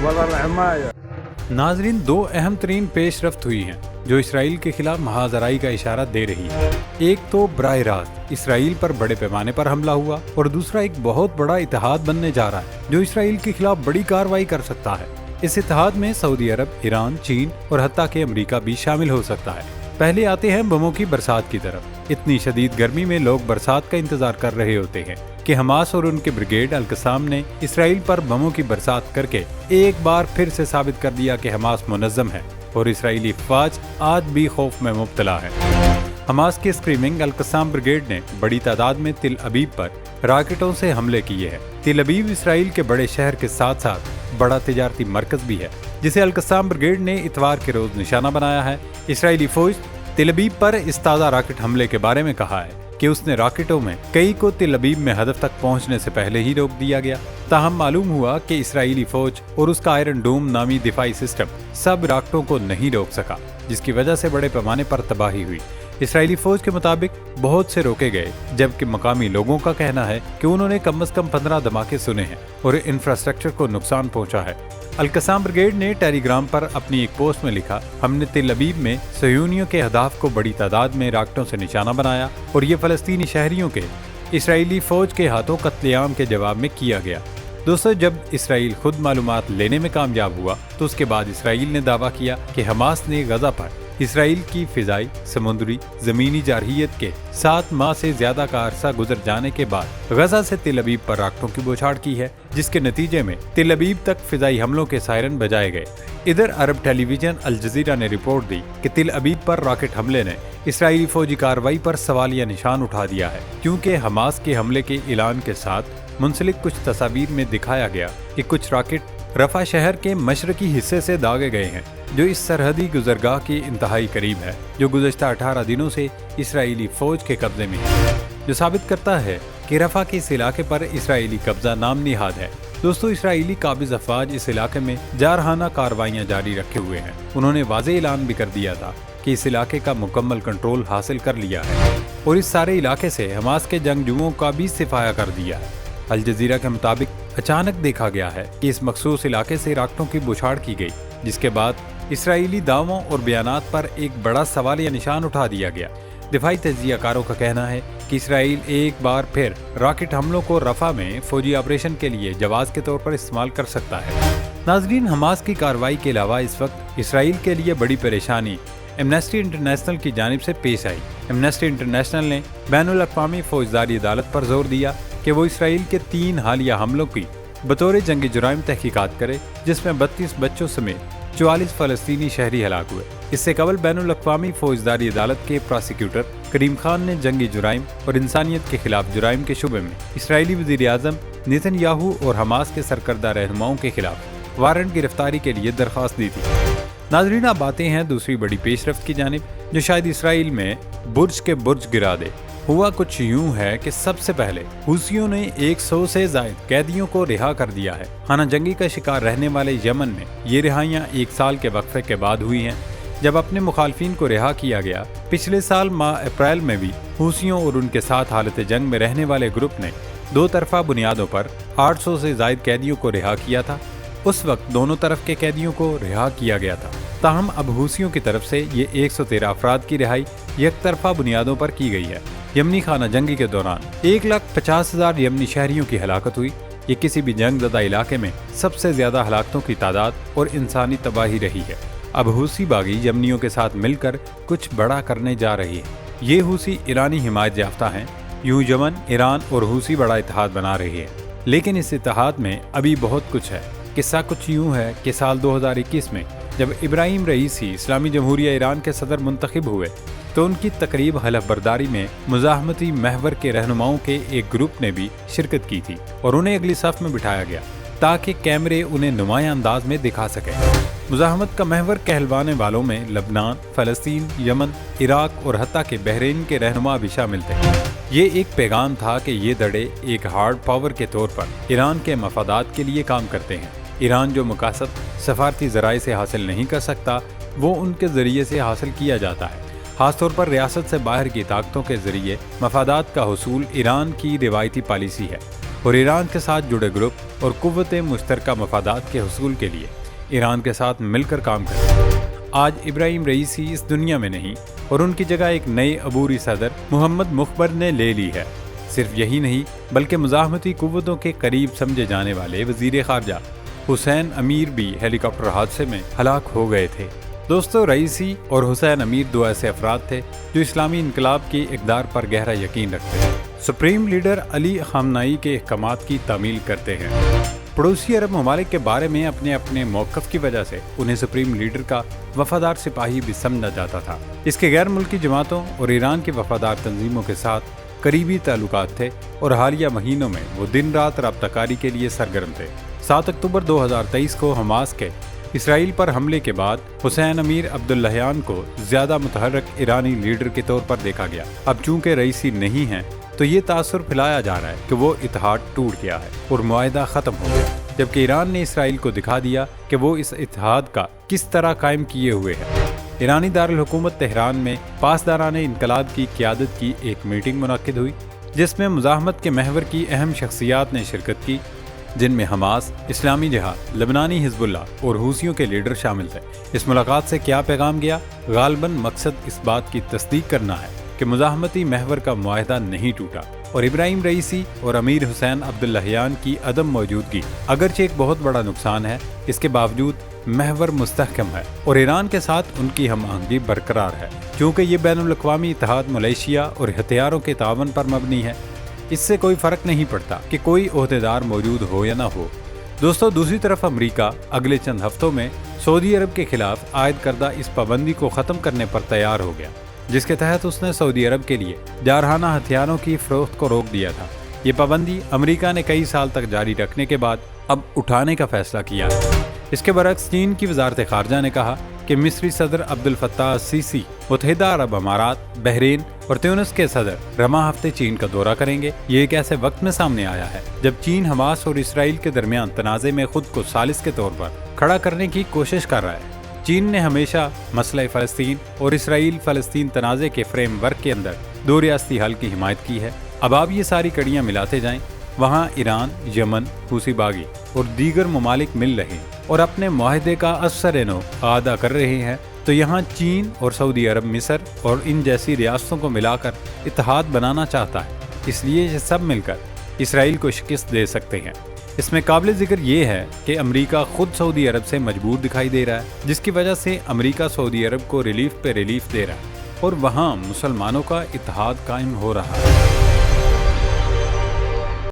ولا الحماية. ناظرین، دو اہم ترین پیش رفت ہوئی ہیں جو اسرائیل کے خلاف محاذرائی کا اشارہ دے رہی ہے۔ ایک تو براہ راست اسرائیل پر بڑے پیمانے پر حملہ ہوا، اور دوسرا ایک بہت بڑا اتحاد بننے جا رہا ہے جو اسرائیل کے خلاف بڑی کارروائی کر سکتا ہے۔ اس اتحاد میں سعودی عرب، ایران، چین اور حتیٰ کہ امریکہ بھی شامل ہو سکتا ہے۔ پہلے آتے ہیں بموں کی برسات کی طرف۔ اتنی شدید گرمی میں لوگ برسات کا انتظار کر رہے ہوتے ہیں کہ حماس اور ان کے بریگیڈ القسام نے اسرائیل پر بموں کی برسات کر کے ایک بار پھر سے ثابت کر دیا کہ حماس منظم ہے اور اسرائیلی فوج آج بھی خوف میں مبتلا ہے۔ حماس کی اسکریمنگ القسام بریگیڈ نے بڑی تعداد میں تل ابیب پر راکٹوں سے حملے کیے ہیں۔ تل ابیب اسرائیل کے بڑے شہر کے ساتھ ساتھ بڑا تجارتی مرکز بھی ہے جسے القسام بریگیڈ نے اتوار کے روز نشانہ بنایا ہے۔ اسرائیلی فوج تل ابیب پر اس تازہ راکٹ حملے کے بارے میں کہا ہے کہ اس نے راکٹوں میں کئی کو تل ابیب میں ہدف تک پہنچنے سے پہلے ہی روک دیا گیا۔ تاہم معلوم ہوا کہ اسرائیلی فوج اور اس کا آئرن ڈوم نامی دفاعی سسٹم سب راکٹوں کو نہیں روک سکا، جس کی وجہ سے بڑے پیمانے پر تباہی ہوئی۔ اسرائیلی فوج کے مطابق بہت سے روکے گئے، جبکہ مقامی لوگوں کا کہنا ہے کہ انہوں نے کم از کم 15 دھماکے سنے ہیں اور انفراسٹرکچر کو نقصان پہنچا ہے۔ القسام بریگیڈ نے ٹیلی گرام پر اپنی ایک پوسٹ میں لکھا، ہم نے تل ابیب میں صہیونیوں کے اہداف کو بڑی تعداد میں راکٹوں سے نشانہ بنایا اور یہ فلسطینی شہریوں کے اسرائیلی فوج کے ہاتھوں قتل عام کے جواب میں کیا گیا۔ دوستو، جب اسرائیل خود معلومات لینے میں کامیاب ہوا تو اس کے بعد اسرائیل نے دعویٰ کیا کہ حماس نے غزہ پر اسرائیل کی فضائی، سمندری، زمینی جارحیت کے 7 ماہ سے زیادہ کا عرصہ گزر جانے کے بعد غزہ سے تل ابیب پر راکٹوں کی بوچھاڑ کی ہے، جس کے نتیجے میں تل ابیب تک فضائی حملوں کے سائرن بجائے گئے۔ ادھر عرب ٹیلی ویژن الجزیرہ نے رپورٹ دی کہ تل ابیب پر راکٹ حملے نے اسرائیلی فوجی کارروائی پر سوالیہ نشان اٹھا دیا ہے، کیونکہ حماس کے حملے کے اعلان کے ساتھ منسلک کچھ تصاویر میں دکھایا گیا کہ کچھ راکٹ رفح شہر کے مشرقی حصے سے داغے گئے ہیں، جو اس سرحدی گزرگاہ کے انتہائی قریب ہے، جو گزشتہ 18 دنوں سے اسرائیلی فوج کے قبضے میں ہے، جو ثابت کرتا ہے کہ رفح کے اس علاقے پر اسرائیلی قبضہ نام نہاد ہے۔ دوستو، اسرائیلی قابض افواج اس علاقے میں جارحانہ کارروائیاں جاری رکھے ہوئے ہیں۔ انہوں نے واضح اعلان بھی کر دیا تھا کہ اس علاقے کا مکمل کنٹرول حاصل کر لیا ہے اور اس سارے علاقے سے حماس کے جنگجوؤں کا بھی صفایا کر دیا ہے۔ الجزیرہ کے مطابق اچانک دیکھا گیا ہے کہ اس مخصوص علاقے سے راکٹوں کی بوچھاڑ کی گئی، جس کے بعد اسرائیلی دعووں اور بیانات پر ایک بڑا سوالیہ نشان اٹھا دیا گیا۔ دفاعی تجزیہ کاروں کا کہنا ہے کہ اسرائیل ایک بار پھر راکٹ حملوں کو رفح میں فوجی آپریشن کے لیے جواز کے طور پر استعمال کر سکتا ہے۔ ناظرین، حماس کی کارروائی کے علاوہ اس وقت اسرائیل کے لیے بڑی پریشانی ایمنسٹی انٹرنیشنل کی جانب سے پیش آئی۔ ایمنسٹی انٹرنیشنل نے بین الاقوامی فوجداری عدالت پر زور دیا کہ وہ اسرائیل کے 3 حالیہ حملوں کی بطور جنگی جرائم تحقیقات کرے، جس میں 32 بچوں سمیت 44 فلسطینی شہری ہلاک ہوئے۔ اس سے قبل بین الاقوامی فوجداری عدالت کے پراسیکیوٹر کریم خان نے جنگی جرائم اور انسانیت کے خلاف جرائم کے شعبے میں اسرائیلی وزیر اعظم نیتن یاہو اور حماس کے سرکردہ رہنماؤں کے خلاف وارنٹ گرفتاری کے لیے درخواست دی تھی۔ ناظرین، اب آتے ہیں دوسری بڑی پیش رفت کی جانب، جو شاید اسرائیل میں برج کے برج گرا دے۔ ہوا کچھ یوں ہے کہ سب سے پہلے حوثیوں نے 100 سے زائد قیدیوں کو رہا کر دیا ہے۔ خانہ جنگی کا شکار رہنے والے یمن میں یہ رہائیاں 1 سال کے وقفے کے بعد ہوئی ہیں، جب اپنے مخالفین کو رہا کیا گیا۔ پچھلے سال ماہ اپریل میں بھی حوثیوں اور ان کے ساتھ حالت جنگ میں رہنے والے گروپ نے 2 طرفہ بنیادوں پر 800 سے زائد قیدیوں کو رہا کیا تھا۔ اس وقت دونوں طرف کے قیدیوں کو رہا کیا گیا تھا، تاہم اب حوثیوں کی طرف سے یہ 113 افراد کی رہائی یک طرفہ بنیادوں پر کی گئی ہے۔ یمنی خانہ جنگی کے دوران 1,50,000 یمنی شہریوں کی ہلاکت ہوئی۔ یہ کسی بھی جنگ زدہ علاقے میں سب سے زیادہ ہلاکتوں کی تعداد اور انسانی تباہی رہی ہے۔ اب حوثی باغی یمنیوں کے ساتھ مل کر کچھ بڑا کرنے جا رہی ہے۔ یہ حوثی ایرانی حمایت یافتہ ہیں۔ یوں یمن، ایران اور حوثی بڑا اتحاد بنا رہے ہیں، لیکن اس اتحاد میں ابھی بہت کچھ ہے۔ قصہ کچھ یوں ہے کہ سال 2021 میں جب ابراہیم رئیسی اسلامی جمہوریہ ایران کے صدر منتخب ہوئے تو ان کی تقریب حلف برداری میں مزاحمتی محور کے رہنماؤں کے ایک گروپ نے بھی شرکت کی تھی اور انہیں اگلی صف میں بٹھایا گیا تاکہ کیمرے انہیں نمایاں انداز میں دکھا سکیں۔ مزاحمت کا محور کہلوانے والوں میں لبنان، فلسطین، یمن، عراق اور حتیٰ کہ بحرین کے رہنما بھی شامل تھے۔ یہ ایک پیغام تھا کہ یہ دڑے ایک ہارڈ پاور کے طور پر ایران کے مفادات کے لیے کام کرتے ہیں۔ ایران جو مقاصد سفارتی ذرائع سے حاصل نہیں کر سکتا، وہ ان کے ذریعے سے حاصل کیا جاتا ہے۔ خاص طور پر ریاست سے باہر کی طاقتوں کے ذریعے مفادات کا حصول ایران کی روایتی پالیسی ہے۔ اور ایران کے ساتھ جڑے گروپ اور قوت مشترکہ مفادات کے حصول کے لیے ایران کے ساتھ مل کر کام کریں۔ آج ابراہیم رئیسی اس دنیا میں نہیں اور ان کی جگہ ایک نئے عبوری صدر محمد مخبر نے لے لی ہے۔ صرف یہی نہیں بلکہ مزاحمتی قوتوں کے قریب سمجھے جانے والے وزیر خارجہ حسین امیر بھی ہیلی کاپٹر حادثے میں ہلاک ہو گئے تھے۔ دوستو، رئیسی اور حسین امیر دو ایسے افراد تھے جو اسلامی انقلاب کی اقدار پر گہرا یقین رکھتے ہیں۔ سپریم لیڈر علی خامنائی کے احکامات کی تعمیل کرتے ہیں۔ پڑوسی عرب ممالک کے بارے میں اپنے موقف کی وجہ سے انہیں سپریم لیڈر کا وفادار سپاہی بھی سمجھا جاتا تھا۔ اس کے غیر ملکی جماعتوں اور ایران کی وفادار تنظیموں کے ساتھ قریبی تعلقات تھے اور حالیہ مہینوں میں وہ دن رات رابطہ کاری کے لیے سرگرم تھے۔ 7 اکتوبر 2023 کو حماس کے اسرائیل پر حملے کے بعد حسین امیر عبداللہیان کو زیادہ متحرک ایرانی لیڈر کے طور پر دیکھا گیا۔ اب چونکہ رئیسی نہیں ہیں تو یہ تاثر پھیلایا جا رہا ہے کہ وہ اتحاد ٹوٹ گیا ہے اور معاہدہ ختم ہو گیا، جبکہ ایران نے اسرائیل کو دکھا دیا کہ وہ اس اتحاد کا کس طرح قائم کیے ہوئے ہے۔ ایرانی دارالحکومت تہران میں پاسداران انقلاب کی قیادت کی ایک میٹنگ منعقد ہوئی جس میں مزاحمت کے محور کی اہم شخصیات نے شرکت کی، جن میں حماس، اسلامی جہاد، لبنانی حزب اللہ اور حوثیوں کے لیڈر شامل تھے۔ اس ملاقات سے کیا پیغام گیا؟ غالباً مقصد اس بات کی تصدیق کرنا ہے کہ مزاحمتی محور کا معاہدہ نہیں ٹوٹا اور ابراہیم رئیسی اور امیر حسین عبداللہیان کی عدم موجودگی اگرچہ ایک بہت بڑا نقصان ہے، اس کے باوجود محور مستحکم ہے اور ایران کے ساتھ ان کی ہم آہنگی برقرار ہے، کیونکہ یہ بین الاقوامی اتحاد ملیشیا اور ہتھیاروں کے تعاون پر مبنی ہے۔ اس سے کوئی فرق نہیں پڑتا کہ کوئی عہدیدار موجود ہو یا نہ ہو۔ دوستو، دوسری طرف امریکہ اگلے چند ہفتوں میں سعودی عرب کے خلاف عائد کردہ اس پابندی کو ختم کرنے پر تیار ہو گیا، جس کے تحت اس نے سعودی عرب کے لیے جارحانہ ہتھیاروں کی فروخت کو روک دیا تھا۔ یہ پابندی امریکہ نے کئی سال تک جاری رکھنے کے بعد اب اٹھانے کا فیصلہ کیا ہے۔ اس کے برعکس چین کی وزارت خارجہ نے کہا کہ مصری صدر عبد الفتاح السیسی متحدہ عرب امارات، بحرین اور تیونس کے صدر رواں ہفتے چین کا دورہ کریں گے۔ یہ ایک ایسے وقت میں سامنے آیا ہے جب چین حماس اور اسرائیل کے درمیان تنازع میں خود کو ثالث کے طور پر کھڑا کرنے کی کوشش کر رہا ہے۔ چین نے ہمیشہ مسئلہ فلسطین اور اسرائیل فلسطین تنازع کے فریم ورک کے اندر دو ریاستی حل کی حمایت کی ہے۔ اب آپ یہ ساری کڑیاں ملاتے جائیں، وہاں ایران، یمن، حوثی باغی اور دیگر ممالک مل رہے ہیں اور اپنے معاہدے کا اثر نو ادا کر رہے ہیں، تو یہاں چین اور سعودی عرب مصر اور ان جیسی ریاستوں کو ملا کر اتحاد بنانا چاہتا ہے۔ اس لیے یہ سب مل کر اسرائیل کو شکست دے سکتے ہیں۔ اس میں قابل ذکر یہ ہے کہ امریکہ خود سعودی عرب سے مجبور دکھائی دے رہا ہے، جس کی وجہ سے امریکہ سعودی عرب کو ریلیف پہ ریلیف دے رہا ہے اور وہاں مسلمانوں کا اتحاد قائم ہو رہا ہے۔